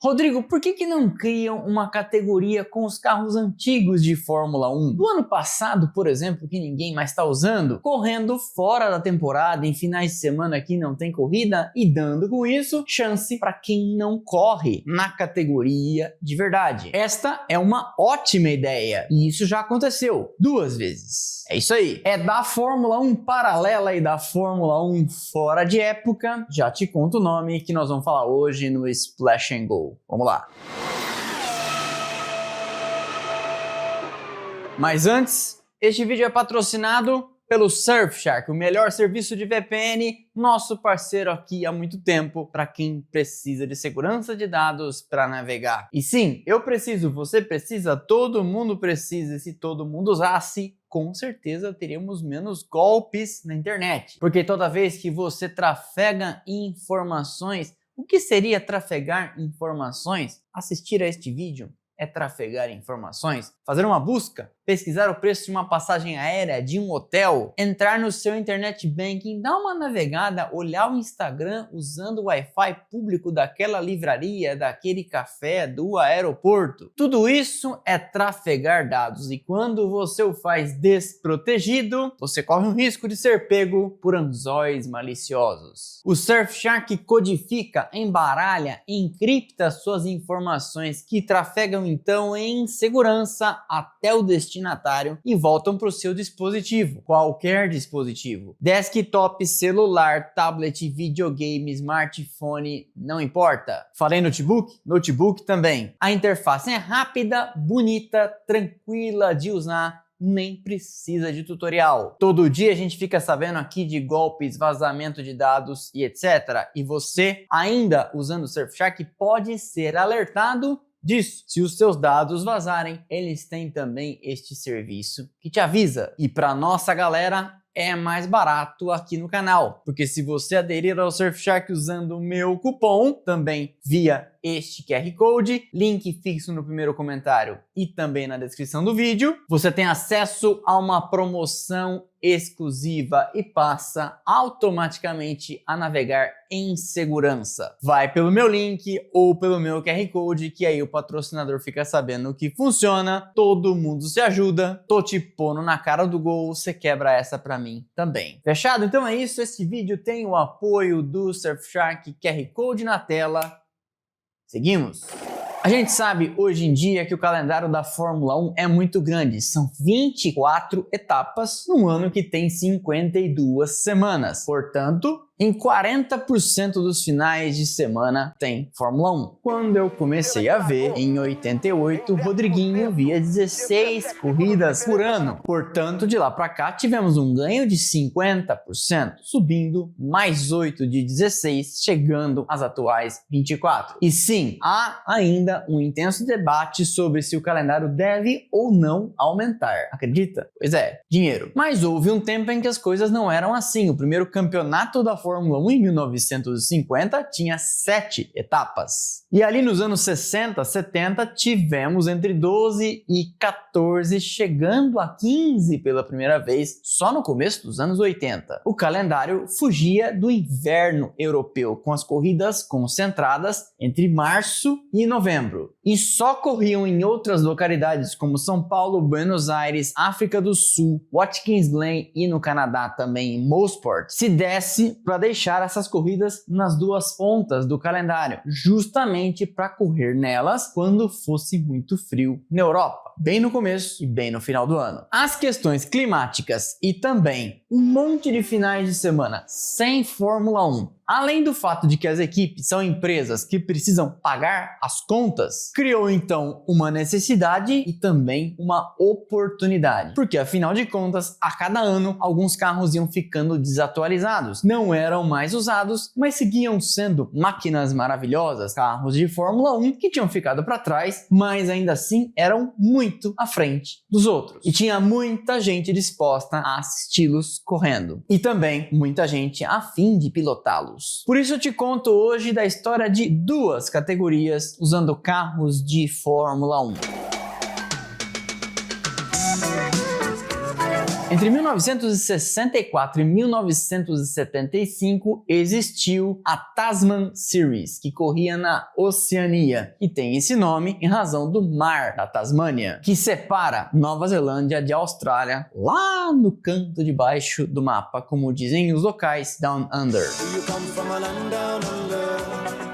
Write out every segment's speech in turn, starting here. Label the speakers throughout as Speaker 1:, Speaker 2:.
Speaker 1: Rodrigo, por que não criam uma categoria com os carros antigos de Fórmula 1? Do ano passado, por exemplo, que ninguém mais está usando, correndo fora da temporada, em finais de semana que não tem corrida e dando com isso chance para quem não corre na categoria de verdade. Esta é uma ótima ideia e isso já aconteceu 2 vezes. É isso aí. É da Fórmula 1 paralela e da Fórmula 1 fora de época. Já te conto o nome que nós vamos falar hoje no Splash and Go. Vamos lá. Mas antes, este vídeo é patrocinado pelo Surfshark, o melhor serviço de VPN, nosso parceiro aqui há muito tempo, para quem precisa de segurança de dados para navegar. E sim, eu preciso, você precisa, todo mundo precisa, e se todo mundo usasse, com certeza teríamos menos golpes na internet. Porque toda vez que você trafega informações, o que seria trafegar informações? Assistir a este vídeo é trafegar informações? Fazer uma busca? Pesquisar o preço de uma passagem aérea, de um hotel? Entrar no seu internet banking, dar uma navegada, olhar o Instagram usando o Wi-Fi público daquela livraria, daquele café, do aeroporto? Tudo isso é trafegar dados e quando você o faz desprotegido, você corre o risco de ser pego por anzóis maliciosos. O Surfshark codifica, embaralha, encripta suas informações que trafegam então em segurança até o destinatário e voltam para o seu dispositivo, qualquer dispositivo. Desktop, celular, tablet, videogame, smartphone, não importa. Falei notebook? Notebook também. A interface é rápida, bonita, tranquila de usar, nem precisa de tutorial. Todo dia a gente fica sabendo aqui de golpes, vazamento de dados e etc. E você, ainda usando o Surfshark, pode ser alertado disso. Se os seus dados vazarem, eles têm também este serviço que te avisa. E para nossa galera, é mais barato aqui no canal, porque se você aderir ao Surfshark usando o meu cupom, também via este QR Code, link fixo no primeiro comentário e também na descrição do vídeo, você tem acesso a uma promoção exclusiva e passa automaticamente a navegar em segurança. Vai pelo meu link ou pelo meu QR Code, que aí o patrocinador fica sabendo que funciona, todo mundo se ajuda, tô te pondo na cara do gol, você quebra essa pra mim também. Fechado? Então é isso, esse vídeo tem o apoio do Surfshark, QR Code na tela. Seguimos! A gente sabe hoje em dia que o calendário da Fórmula 1 é muito grande, são 24 etapas num ano que tem 52 semanas. Portanto, em 40% dos finais de semana tem Fórmula 1. Quando eu comecei a ver, em 88, Rodriguinho via 16 corridas por ano. Portanto, de lá para cá, tivemos um ganho de 50%, subindo mais 8 de 16, chegando às atuais 24. E sim, há ainda um intenso debate sobre se o calendário deve ou não aumentar. Acredita? Pois é, dinheiro. Mas houve um tempo em que as coisas não eram assim. O primeiro campeonato da Fórmula 1 em 1950 tinha 7 etapas. E ali nos anos 60, 70 tivemos entre 12 e 14, chegando a 15 pela primeira vez só no começo dos anos 80. O calendário fugia do inverno europeu, com as corridas concentradas entre março e novembro. E só corriam em outras localidades como São Paulo, Buenos Aires, África do Sul, Watkins Glen e no Canadá também em Mosport, se desse para deixar essas corridas nas duas pontas do calendário, justamente para correr nelas quando fosse muito frio na Europa, bem no começo e bem no final do ano. As questões climáticas e também um monte de finais de semana sem Fórmula 1, além do fato de que as equipes são empresas que precisam pagar as contas, criou então uma necessidade e também uma oportunidade. Porque afinal de contas, a cada ano, alguns carros iam ficando desatualizados, não eram mais usados, mas seguiam sendo máquinas maravilhosas, carros de Fórmula 1 que tinham ficado para trás, mas ainda assim eram muito à frente dos outros. E tinha muita gente disposta a assisti-los correndo. E também muita gente a fim de pilotá-los. Por isso eu te conto hoje da história de 2 categorias usando carros de Fórmula 1. Entre 1964 e 1975 existiu a Tasman Series, que corria na Oceania, e tem esse nome em razão do mar da Tasmânia, que separa Nova Zelândia de Austrália, lá no canto de baixo do mapa, como dizem os locais, Down Under.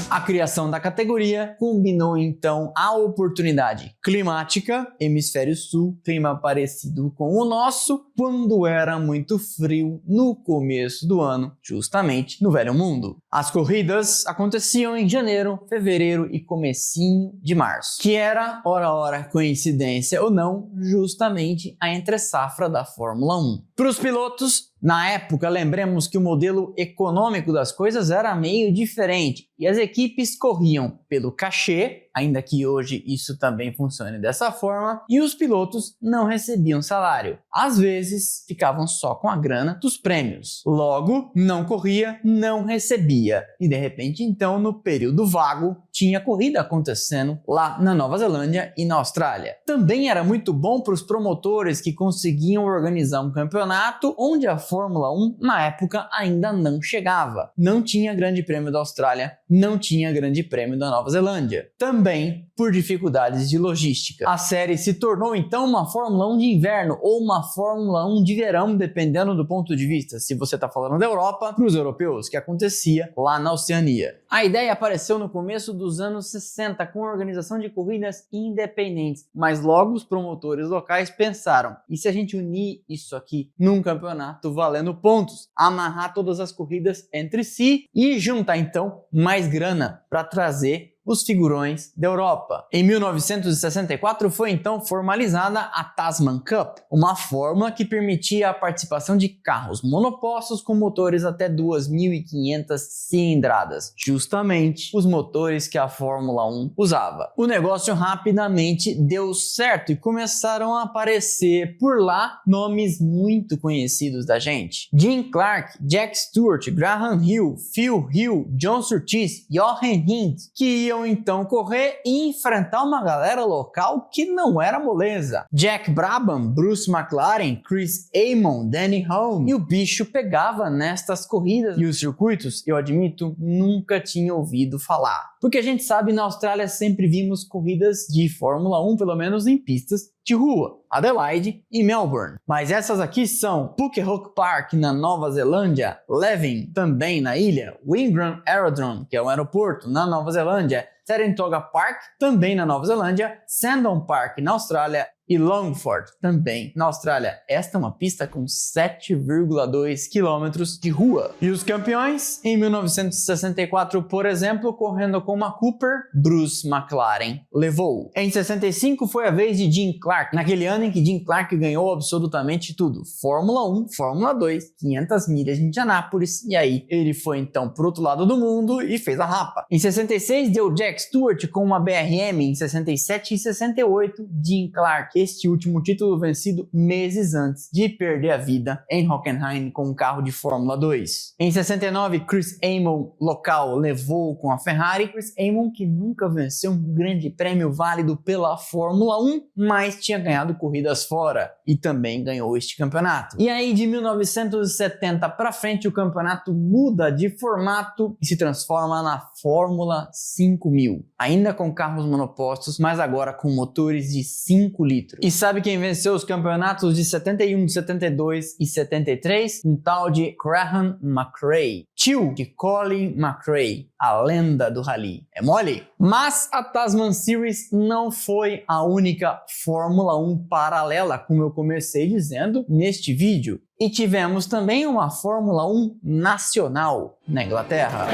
Speaker 1: A criação da categoria combinou então a oportunidade climática, hemisfério sul, clima parecido com o nosso, quando era muito frio no começo do ano, justamente no Velho Mundo. As corridas aconteciam em janeiro, fevereiro e comecinho de março, que era, ora coincidência ou não, justamente a entre-safra da Fórmula 1. Para os pilotos, na época, lembremos que o modelo econômico das coisas era meio diferente e as equipes corriam pelo cachê, ainda que hoje isso também funcione dessa forma, e os pilotos não recebiam salário. Às vezes, ficavam só com a grana dos prêmios. Logo, não corria, não recebia. E de repente, então, no período vago, tinha corrida acontecendo lá na Nova Zelândia e na Austrália. Também era muito bom para os promotores que conseguiam organizar um campeonato onde a Fórmula 1, na época, ainda não chegava. Não tinha Grande Prêmio da Austrália, não tinha Grande Prêmio da Nova Zelândia. Também por dificuldades de logística. A série se tornou então uma Fórmula 1 de inverno ou uma Fórmula 1 de verão, dependendo do ponto de vista, se você está falando da Europa, para os europeus, que acontecia lá na Oceania. A ideia apareceu no começo dos anos 60 com a organização de corridas independentes, mas logo os promotores locais pensaram, e se a gente unir isso aqui num campeonato valendo pontos, amarrar todas as corridas entre si e juntar então mais grana para trazer os figurões da Europa. Em 1964 foi então formalizada a Tasman Cup, uma fórmula que permitia a participação de carros monopostos com motores até 2.500 cilindradas, justamente os motores que a Fórmula 1 usava. O negócio rapidamente deu certo e começaram a aparecer por lá nomes muito conhecidos da gente. Jim Clark, Jack Stewart, Graham Hill, Phil Hill, John Surtees, Jochen Rindt, que iam então correr e enfrentar uma galera local que não era moleza. Jack Brabham, Bruce McLaren, Chris Amon, Danny Hulme, e o bicho pegava nestas corridas. E os circuitos, eu admito, nunca tinha ouvido falar. Porque a gente sabe, na Austrália sempre vimos corridas de Fórmula 1, pelo menos em pistas de rua, Adelaide e Melbourne. Mas essas aqui são Pukehok Park na Nova Zelândia, Levin, também na ilha, Wingram Aerodrome, que é um aeroporto na Nova Zelândia, Saratoga Park, também na Nova Zelândia, Sandon Park na Austrália e Longford, também na Austrália. Esta é uma pista com 7,2 km de rua. E os campeões? Em 1964, por exemplo, correndo com uma Cooper, Bruce McLaren levou. Em 65 foi a vez de Jim Clark, naquele ano em que Jim Clark ganhou absolutamente tudo. Fórmula 1, Fórmula 2, 500 milhas de Indianápolis, e aí ele foi então pro outro lado do mundo e fez a rapa. Em 66 deu Jack Stewart com uma BRM, em 67 e 68 Jim Clark. Este último título vencido meses antes de perder a vida em Hockenheim com um carro de Fórmula 2. Em 69, Chris Amon, local, levou com a Ferrari. Chris Amon, que nunca venceu um grande prêmio válido pela Fórmula 1, mas tinha ganhado corridas fora e também ganhou este campeonato. E aí, de 1970 para frente, o campeonato muda de formato e se transforma na Fórmula 5000. Ainda com carros monopostos, mas agora com motores de 5 litros. E sabe quem venceu os campeonatos de 71, 72 e 73? Um tal de Graham McRae, tio de Colin McRae, a lenda do rally. É mole? Mas a Tasman Series não foi a única Fórmula 1 paralela, como eu comecei dizendo neste vídeo. E tivemos também uma Fórmula 1 nacional na Inglaterra.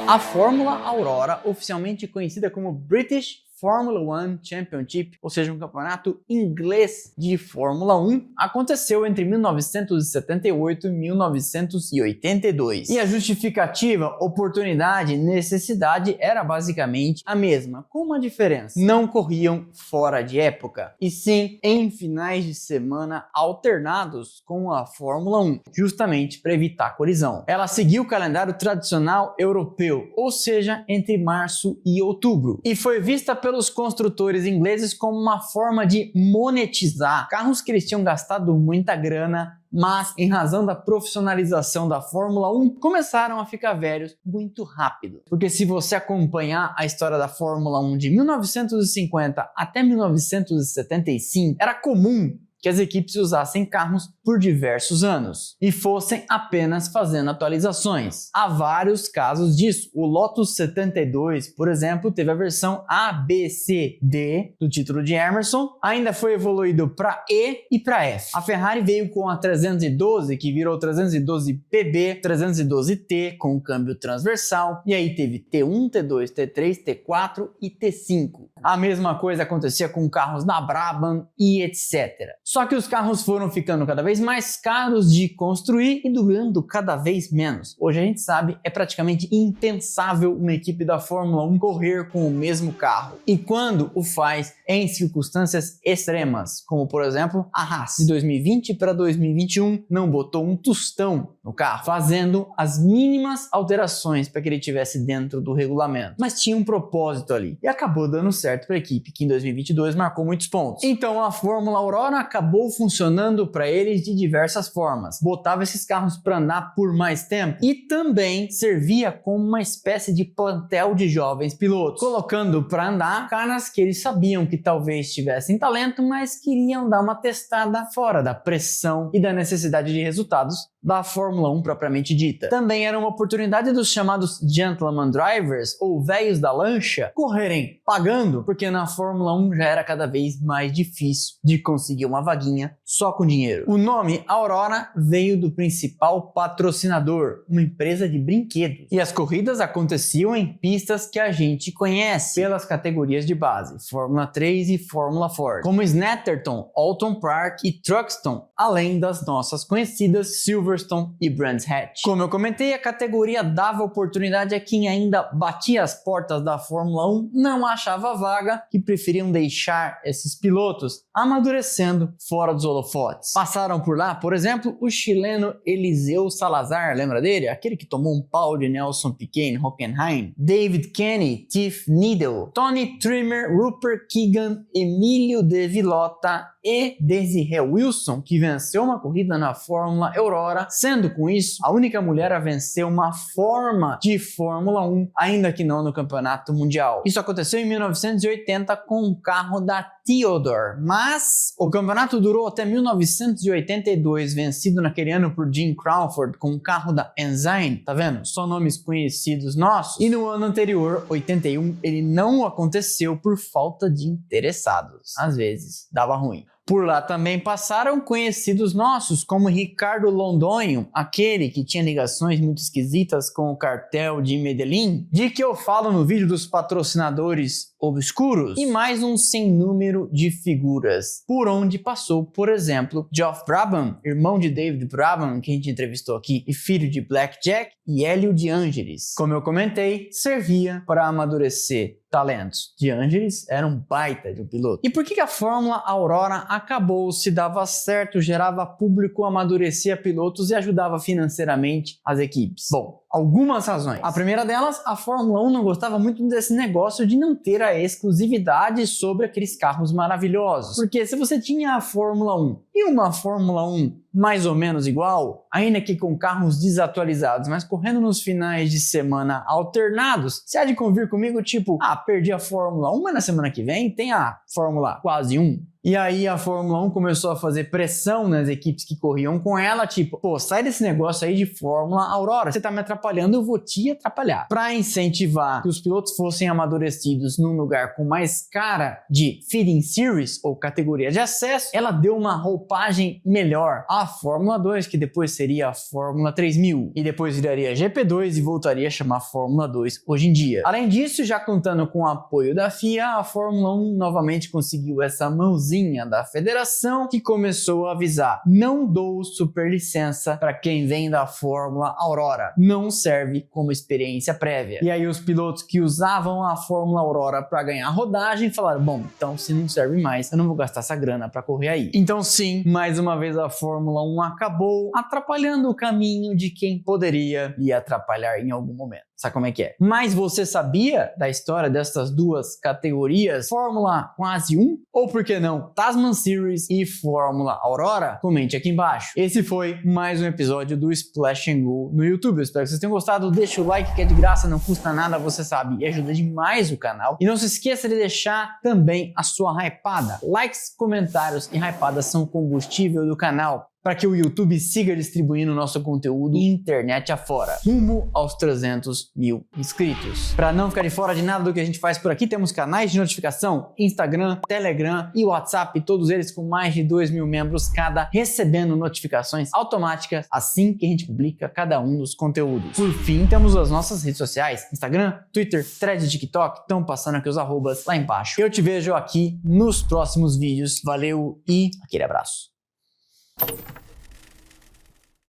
Speaker 1: A Fórmula Aurora, oficialmente conhecida como British Formula 1 Championship, ou seja, um campeonato inglês de Fórmula 1, aconteceu entre 1978 e 1982. E a justificativa, oportunidade, necessidade era basicamente a mesma, com uma diferença: não corriam fora de época, e sim em finais de semana alternados com a Fórmula 1, justamente para evitar colisão. Ela seguiu o calendário tradicional europeu, ou seja, entre março e outubro, e foi vista pelos construtores ingleses como uma forma de monetizar carros que eles tinham gastado muita grana, mas em razão da profissionalização da Fórmula 1, começaram a ficar velhos muito rápido. Porque se você acompanhar a história da Fórmula 1 de 1950 até 1975, era comum que as equipes usassem carros por diversos anos e fossem apenas fazendo atualizações. Há vários casos disso. O Lotus 72, por exemplo, teve a versão A, B, C, D do título de Emerson, ainda foi evoluído para E e para F. A Ferrari veio com a 312, que virou 312 PB, 312 T com câmbio transversal, e aí teve T1, T2, T3, T4 e T5. A mesma coisa acontecia com carros da Brabham e etc. Só que os carros foram ficando cada vez mais caros de construir e durando cada vez menos. Hoje a gente sabe, é praticamente impensável uma equipe da Fórmula 1 correr com o mesmo carro. E quando o faz, é em circunstâncias extremas, como por exemplo a Haas de 2020 para 2021 não botou um tostão no carro, fazendo as mínimas alterações para que ele estivesse dentro do regulamento. Mas tinha um propósito ali e acabou dando certo para a equipe, que em 2022 marcou muitos pontos. Então a Fórmula Aurora acabou funcionando para eles de diversas formas. Botava esses carros para andar por mais tempo e também servia como uma espécie de plantel de jovens pilotos, colocando para andar caras que eles sabiam que talvez tivessem talento, mas queriam dar uma testada fora da pressão e da necessidade de resultados da Fórmula 1 propriamente dita. Também era uma oportunidade dos chamados gentleman drivers, ou velhos da lancha, correrem pagando, porque na Fórmula 1 já era cada vez mais difícil de conseguir uma vaguinha só com dinheiro. O nome Aurora veio do principal patrocinador, uma empresa de brinquedos. E as corridas aconteciam em pistas que a gente conhece pelas categorias de base, Fórmula 3 e Fórmula Ford, como Snetterton, Alton Park e Truxton, além das nossas conhecidas Silverstone e Brands Hatch. Como eu comentei, a categoria dava oportunidade a quem ainda batia as portas da Fórmula 1, não achava vaga, que preferiam deixar esses pilotos amadurecendo fora dos holofotes. Passaram por lá, por exemplo, o chileno Eliseu Salazar, lembra dele? Aquele que tomou um pau de Nelson Piquet em Hockenheim. David Kenny, Tiff Needle, Tony Trimmer, Rupert Keegan, Emílio De Villota e Desiree Wilson, que venceu uma corrida na Fórmula Aurora, sendo com isso a única mulher a vencer uma forma de Fórmula 1, ainda que não no Campeonato Mundial. Isso aconteceu em 1980 com um carro da Theodore, mas o campeonato durou até 1982, vencido naquele ano por Jim Crawford com um carro da Ensign, tá vendo? Só nomes conhecidos nossos. E no ano anterior, 81, ele não aconteceu por falta de interessados. Às vezes, dava ruim. Por lá também passaram conhecidos nossos, como Ricardo Londonho, aquele que tinha ligações muito esquisitas com o cartel de Medellín, de que eu falo no vídeo dos patrocinadores obscuros, e mais um sem número de figuras, por onde passou, por exemplo, Geoff Brabham, irmão de David Brabham, que a gente entrevistou aqui, e filho de Blackjack, e Hélio de Angelis. Como eu comentei, servia para amadurecer talentos. De Angelis era um baita de um piloto. E por que a Fórmula Aurora acabou, se dava certo, gerava público, amadurecia pilotos e ajudava financeiramente as equipes? Bom, algumas razões. A primeira delas, a Fórmula 1 não gostava muito desse negócio de não ter a exclusividade sobre aqueles carros maravilhosos. Porque se você tinha a Fórmula 1 e uma Fórmula 1 mais ou menos igual, ainda que com carros desatualizados, mas correndo nos finais de semana alternados, você há de convir comigo, tipo, perdi a Fórmula 1, mas na semana que vem tem a Fórmula quase 1. E aí a Fórmula 1 começou a fazer pressão nas equipes que corriam com ela, tipo, pô, sai desse negócio aí de Fórmula Aurora, você tá me atrapalhando, eu vou te atrapalhar. Pra incentivar que os pilotos fossem amadurecidos num lugar com mais cara de Feeding Series, ou categoria de acesso, ela deu uma roupagem melhor à Fórmula 2, que depois seria a Fórmula 3000, e depois viraria GP2 e voltaria a chamar Fórmula 2 hoje em dia. Além disso, já contando com o apoio da FIA, a Fórmula 1 novamente conseguiu essa mãozinha da federação, que começou a avisar: não dou superlicença para quem vem da Fórmula Aurora, não serve como experiência prévia. E aí os pilotos que usavam a Fórmula Aurora para ganhar rodagem falaram: bom, então se não serve mais, eu não vou gastar essa grana para correr aí. Então sim, mais uma vez a Fórmula 1 acabou atrapalhando o caminho de quem poderia lhe atrapalhar em algum momento. Sabe como é que é? Mas você sabia da história dessas duas categorias? Fórmula quase 1? Ou por que não, Tasman Series e Fórmula Aurora? Comente aqui embaixo. Esse foi mais um episódio do Splash and Go no YouTube. Eu espero que vocês tenham gostado. Deixa o like que é de graça, não custa nada, você sabe, e ajuda demais o canal. E não se esqueça de deixar também a sua hypada. Likes, comentários e hypadas são combustível do canal para que o YouTube siga distribuindo nosso conteúdo internet afora, rumo aos 300 mil inscritos. Para não ficar de fora de nada do que a gente faz por aqui, temos canais de notificação, Instagram, Telegram e WhatsApp, todos eles com mais de 2 mil membros cada, recebendo notificações automáticas assim que a gente publica cada um dos conteúdos. Por fim, temos as nossas redes sociais, Instagram, Twitter, Thread e TikTok, estão passando aqui os arrobas lá embaixo. Eu te vejo aqui nos próximos vídeos. Valeu e aquele abraço.